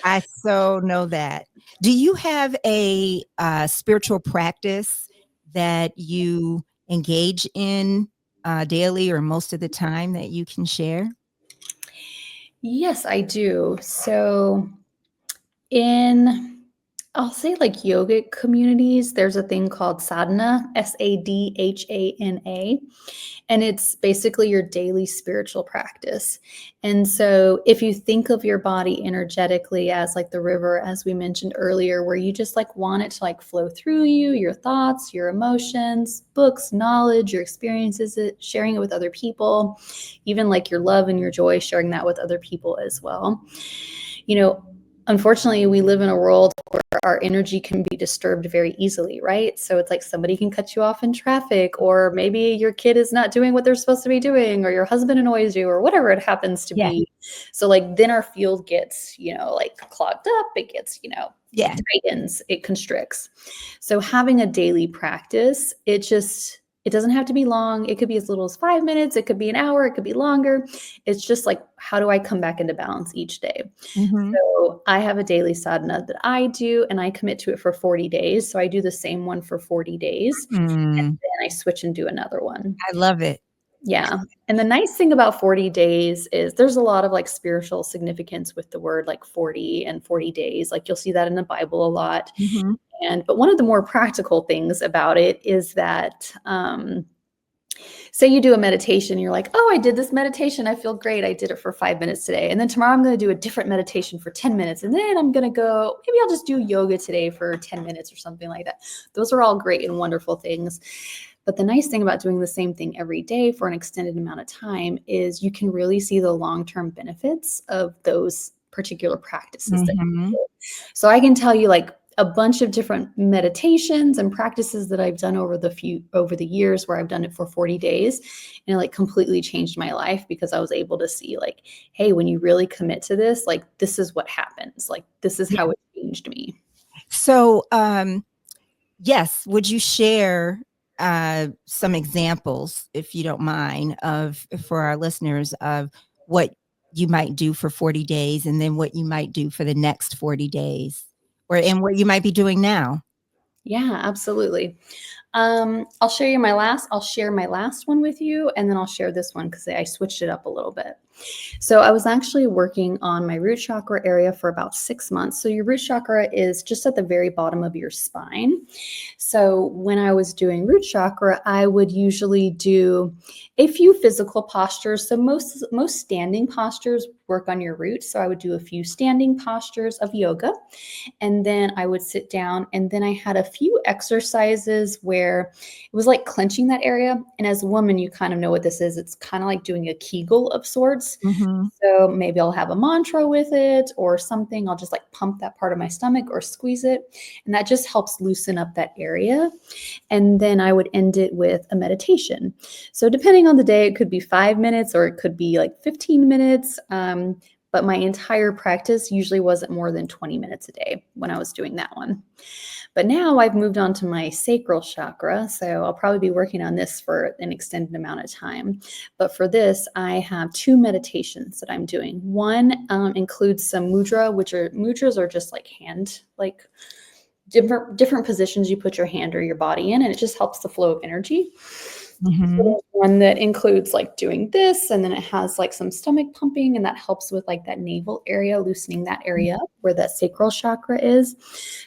I so know that. Do you have a, spiritual practice that you engage in, daily or most of the time that you can share? Yes, I do. So, in I'll say like yogic communities, there's a thing called sadhana, sadhana. And it's basically your daily spiritual practice. And so if you think of your body energetically as like the river, as we mentioned earlier, where you just like want it to like flow through you, your thoughts, your emotions, books, knowledge, your experiences, sharing it with other people, even like your love and your joy, sharing that with other people as well. You know, unfortunately, we live in a world where our energy can be disturbed very easily, right? So it's like somebody can cut you off in traffic, or maybe your kid is not doing what they're supposed to be doing, or your husband annoys you, or whatever it happens to Yeah. be. So, like, then our field gets, like clogged up, it gets, Yeah. it tightens, it constricts. So, having a daily practice, it doesn't have to be long. It could be as little as 5 minutes. It could be an hour. It could be longer. It's just like, how do I come back into balance each day? Mhm. So I have a daily sadhana that I do, and I commit to it for 40 days. So I do the same one for 40 days, and Mm, then I switch and do another one. I love it. Yeah. And the nice thing about 40 days is there's a lot of like spiritual significance with the word like 40 and 40 days. Like you'll see that in the Bible a lot. Mhm. But one of the more practical things about it is that say you do a meditation, you're like, oh, I did this meditation. I feel great. I did it for 5 minutes today. And then tomorrow I'm going to do a different meditation for 10 minutes. And then I'm going to go, maybe I'll just do yoga today for 10 minutes or something like that. Those are all great and wonderful things. But the nice thing about doing the same thing every day for an extended amount of time is you can really see the long-term benefits of those particular practices that you Mhm. do. So I can tell you like a bunch of different meditations and practices that I've done over the years where I've done it for 40 days, and it like completely changed my life because I was able to see like, hey, when you really commit to this, like this is what happens. Like this is Yeah. how it changed me. So, yes, would you share, some examples, if you don't mind, of for our listeners of what you might do for 40 days and then what you might do for the next 40 days and what you might be doing now? Yeah, absolutely. I'll share my last one with you, and then I'll share this one because I switched it up a little bit. So I was actually working on my root chakra area for about 6 months. So your root chakra is just at the very bottom of your spine. So when I was doing root chakra, I would usually do a few physical postures. So most standing postures work on your roots. So I would do a few standing postures of yoga, and then I would sit down, and then I had a few exercises where it was like clenching that area. And as a woman, you kind of know what this is. It's kind of like doing a Kegel of sorts. Mhm. So maybe I'll have a mantra with it or something. I'll just like pump that part of my stomach or squeeze it. And that just helps loosen up that area. And then I would end it with a meditation. So depending on the day, it could be 5 minutes or it could be like 15 minutes. But my entire practice usually wasn't more than 20 minutes a day when I was doing that one. But now I've moved on to my sacral chakra. So I'll probably be working on this for an extended amount of time. But for this, I have two meditations that I'm doing. One includes some mudras are just like hand, like different positions you put your hand or your body in, and it just helps the flow of energy. So Mhm. there's one that includes like doing this, and then it has like some stomach pumping, and that helps with like that navel area, loosening that area up where that sacral chakra is.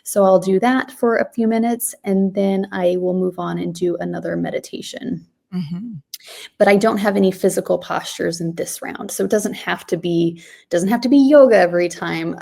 So I'll do that for a few minutes, and then I will move on and do another meditation. Mhm. But I don't have any physical postures in this round, so it doesn't have to be yoga every time.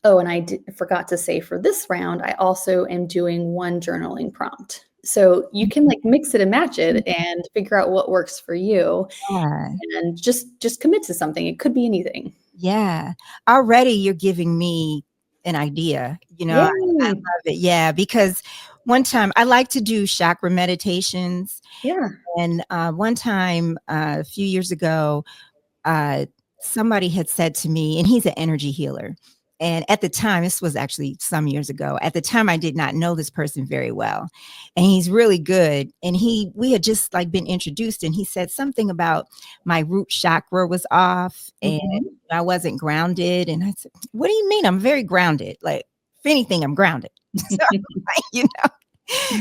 Oh, and forgot to say for this round, I also am doing one journaling prompt. So you can like mix it and match it and figure out what works for you Yeah. and just commit to something. It could be anything. Yeah. Already you're giving me an idea. I Yay. love it. Yeah, because one time I like to do chakra meditations. Yeah. And one time a few years ago, uh, somebody had said to me, and he's an energy healer. And at the time, this was actually some years ago. At the time, I did not know this person very well, and he's really good. And we had just like been introduced, and he said something about my root chakra was off, and Mhm. I wasn't grounded. And I said, "What do you mean? I'm very grounded. Like, if anything, I'm grounded." So, you know,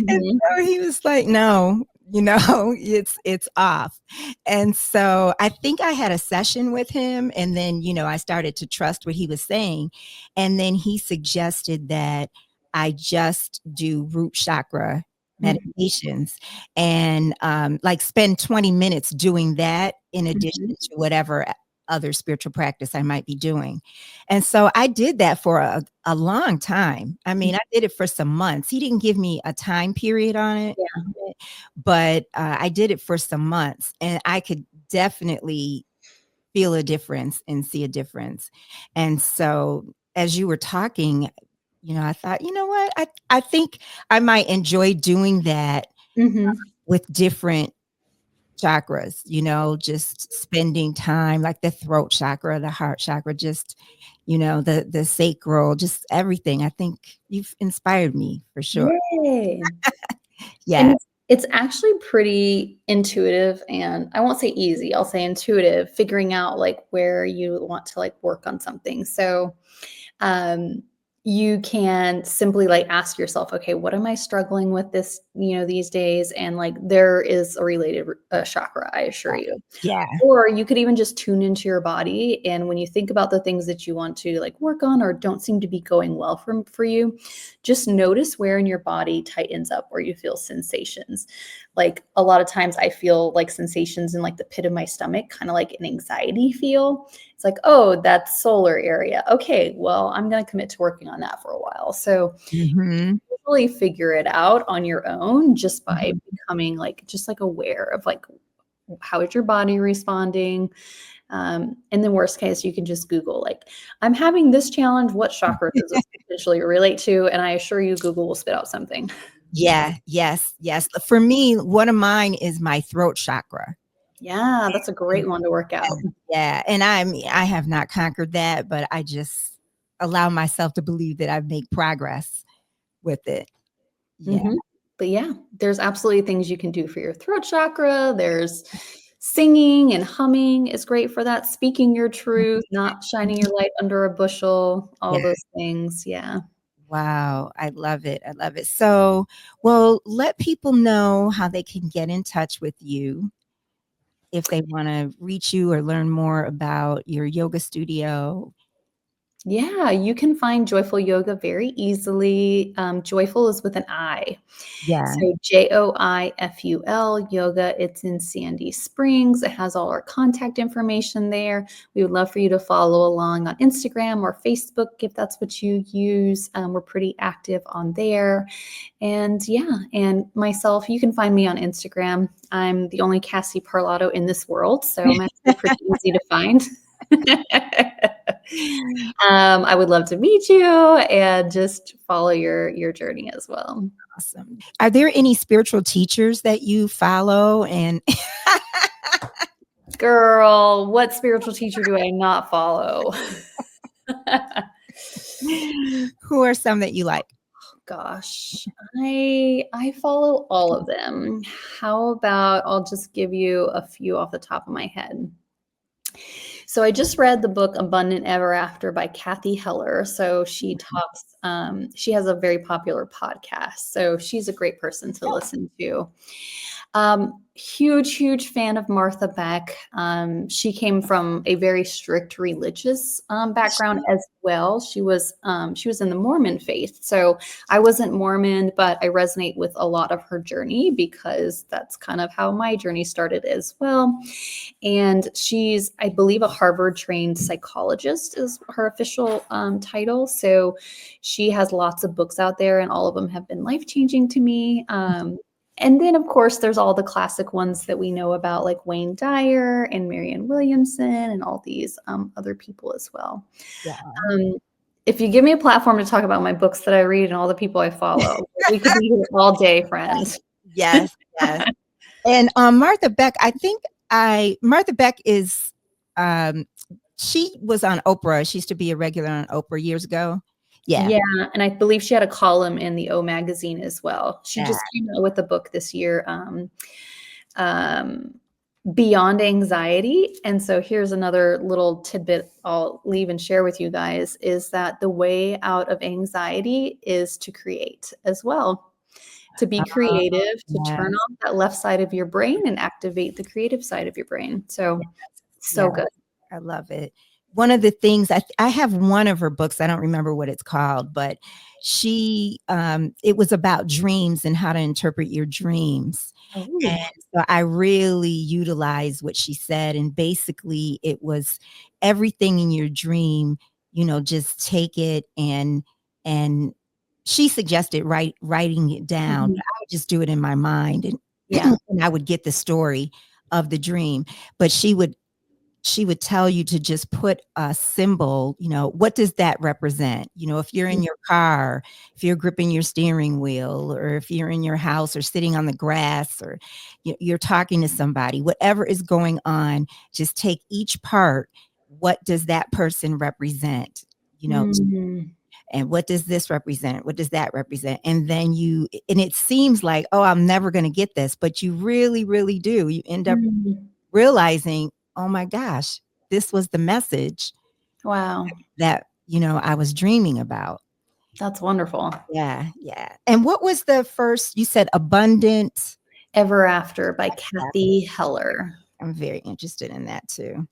and Mhm. so he was like, "No, it's off." And so I think I had a session with him, and then, I started to trust what he was saying. And then he suggested that I just do root chakra Mhm. meditations and like spend 20 minutes doing that in addition Mhm. to whatever other spiritual practice I might be doing. And so I did that for a long time. I mean, I did it for some months. He didn't give me a time period on it, Yeah. but I did it for some months, and I could definitely feel a difference and see a difference. And so as you were talking, I thought, you know what? I think I might enjoy doing that Mhm. with different chakras, just spending time like the throat chakra, the heart chakra, just the sacral, just everything. I think you've inspired me for sure. Yay. And Yeah. it's actually pretty intuitive, and I won't say easy, I'll say intuitive, figuring out like where you want to like work on something. So um, you can simply like ask yourself, okay, what am I struggling with this, these days? And like there is a related chakra, I assure you. Yeah. Or you could even just tune into your body. And when you think about the things that you want to like work on or don't seem to be going well for you, just notice where in your body tightens up or you feel sensations. Like a lot of times I feel like sensations in like the pit of my stomach, kind of like an anxiety feel. It's like, oh, that's solar area. Okay, well, I'm going to commit to working on that for a while. So Mhm. really figure it out on your own just by Mhm. becoming like just like aware of like how is your body responding? And then worst case, you can just Google like, I'm having this challenge. What chakra does this potentially relate to? And I assure you, Google will spit out something. Yeah, yes, yes. For me, one of mine is my throat chakra. Yeah, that's a great one to work out. Yeah, and I have not conquered that, but I just allow myself to believe that I've made progress with it. Yeah. Mhm. But yeah, there's absolutely things you can do for your throat chakra. There's singing and humming is great for that. Speaking your truth, not shining your light under a bushel, all Yeah. those things. Yeah. Wow, I love it. I love it. So, well, let people know how they can get in touch with you if they wanna reach you or learn more about your yoga studio. Yeah, you can find Joyful Yoga very easily. Joyful is with an I. Yeah. So Joiful Yoga. It's in Sandy Springs. It has all our contact information there. We would love for you to follow along on Instagram or Facebook if that's what you use. We're pretty active on there. And yeah, and myself, you can find me on Instagram. I'm the only Cassie Parlotto in this world, so I'm actually pretty easy to find. I would love to meet you and just follow your journey as well. Awesome. Are there any spiritual teachers that you follow and Girl, what spiritual teacher do I not follow? who are some that you like? Gosh, I follow all of them. How about I'll just give you a few off the top of my head. So I just read the book Abundant Ever After by Kathy Heller. So she talks, she has a very popular podcast. So she's a great person to listen to. Huge fan of Martha Beck. She came from a very strict religious background as well. She was in the Mormon faith, so I wasn't Mormon, but I resonate with a lot of her journey because that's kind of how my journey started as well. And she's, I believe, a Harvard trained psychologist is her official title. So she has lots of books out there, and all of them have been life changing to me. And then, of course, there's all the classic ones that we know about, like Wayne Dyer and Marianne Williamson and all these other people as well. Yeah. If you give me a platform to talk about my books that I read and all the people I follow, we could be here all day, friends. Yes, yes. And Martha Beck, Martha Beck is she was on Oprah. She used to be a regular on Oprah years ago. Yeah. Yeah, and I believe she had a column in the O magazine as well. She Yeah. just came out with a book this year, Beyond Anxiety. And so here's another little tidbit I'll leave and share with you guys is that the way out of anxiety is to create as well. To be creative, to turn Yes. off that left side of your brain and activate the creative side of your brain. So, so Yeah. good. I love it. One of the things I have one of her books, I don't remember what it's called, but she it was about dreams and how to interpret your dreams. And Oh. so I really utilized what she said. And basically it was everything in your dream, just take it and she suggested writing it down. Mhm. But I would just do it in my mind and, Yeah. and I would get the story of the dream. But she would tell you to just put a symbol, what does that represent? If you're in your car, if you're gripping your steering wheel, or if you're in your house or sitting on the grass, or you're talking to somebody, whatever is going on, just take each part. What does that person represent? Mm. And what does this represent? What does that represent? And then and it seems like, oh, I'm never going to get this, but you really, really do. You end up Mm. realizing, oh my gosh, this was the message Wow. that, I was dreaming about. That's wonderful. Yeah, yeah. And what was the first, you said abundant? Ever After by Kathy Heller. I'm very interested in that too.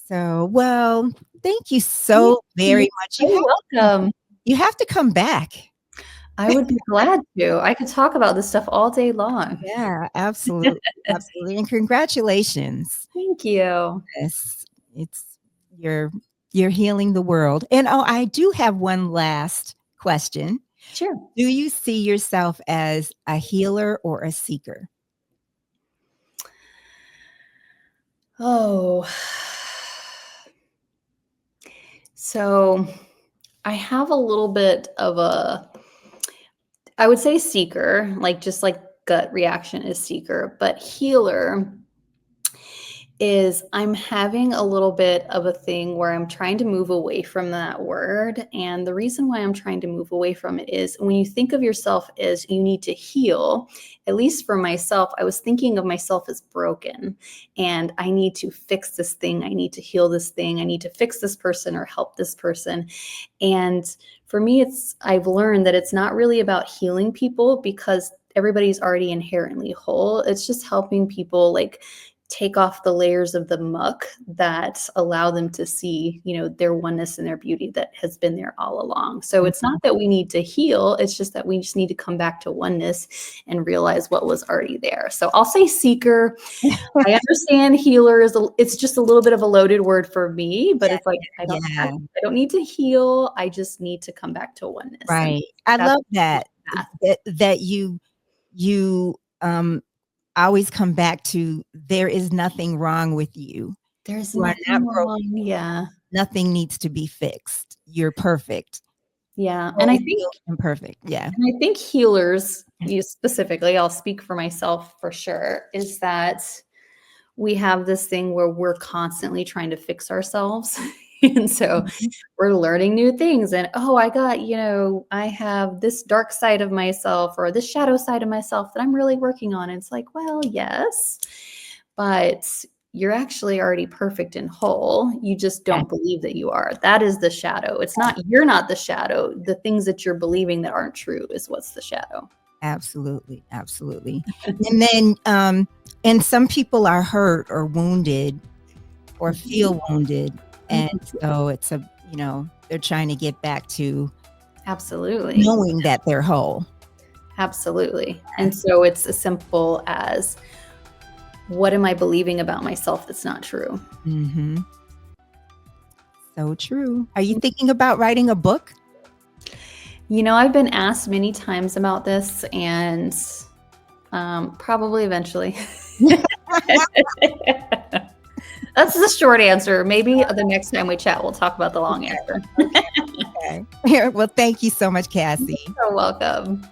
So, well, thank you Thank so you. very much. You're welcome. You have to come back. I would be glad to. I could talk about this stuff all day long. Yeah, absolutely. Absolutely. And congratulations. Thank you. Yes, it's you're healing the world. And I do have one last question. Sure. Do you see yourself as a healer or a seeker? Oh. So I have a little bit of I would say seeker, like just like gut reaction is seeker, but healer is I'm having a little bit of a thing where I'm trying to move away from that word. And the reason why I'm trying to move away from it is when you think of yourself as you need to heal, at least for myself, I was thinking of myself as broken and I need to fix this thing. I need to heal this thing. I need to fix this person or help this person. And for me, I've learned that it's not really about healing people because everybody's already inherently whole. It's just helping people like take off the layers of the muck that allow them to see, their oneness and their beauty that has been there all along. So it's not that we need to heal, it's just that we just need to come back to oneness and realize what was already there. So I'll say seeker. I understand healer it's just a little bit of a loaded word for me, but it's like I don't need to heal. I just need to come back to oneness. Right. I love that you always come back to there is nothing wrong with you. There's You are not nothing broken. wrong. Yeah. Nothing needs to be fixed. You're perfect. Yeah. And I think imperfect. Yeah. And I think healers, you specifically, I'll speak for myself for sure, is that we have this thing where we're constantly trying to fix ourselves. And so we're learning new things. And, I have this dark side of myself or this shadow side of myself that I'm really working on. And it's like, well, yes, but you're actually already perfect and whole. You just don't believe that you are. That is the shadow. You're not the shadow. The things that you're believing that aren't true is what's the shadow. Absolutely. Absolutely. And then, and some people are hurt or wounded or feel wounded. And so they're trying to get back to Absolutely knowing that they're whole. Absolutely. And so it's as simple as, what am I believing about myself that's not true? Mm-hmm. So true. Are you thinking about writing a book? I've been asked many times about this, and Probably eventually. That's the short answer. Maybe the next time we chat, we'll talk about the long answer. Okay. Well, thank you so much, Cassie. You're welcome.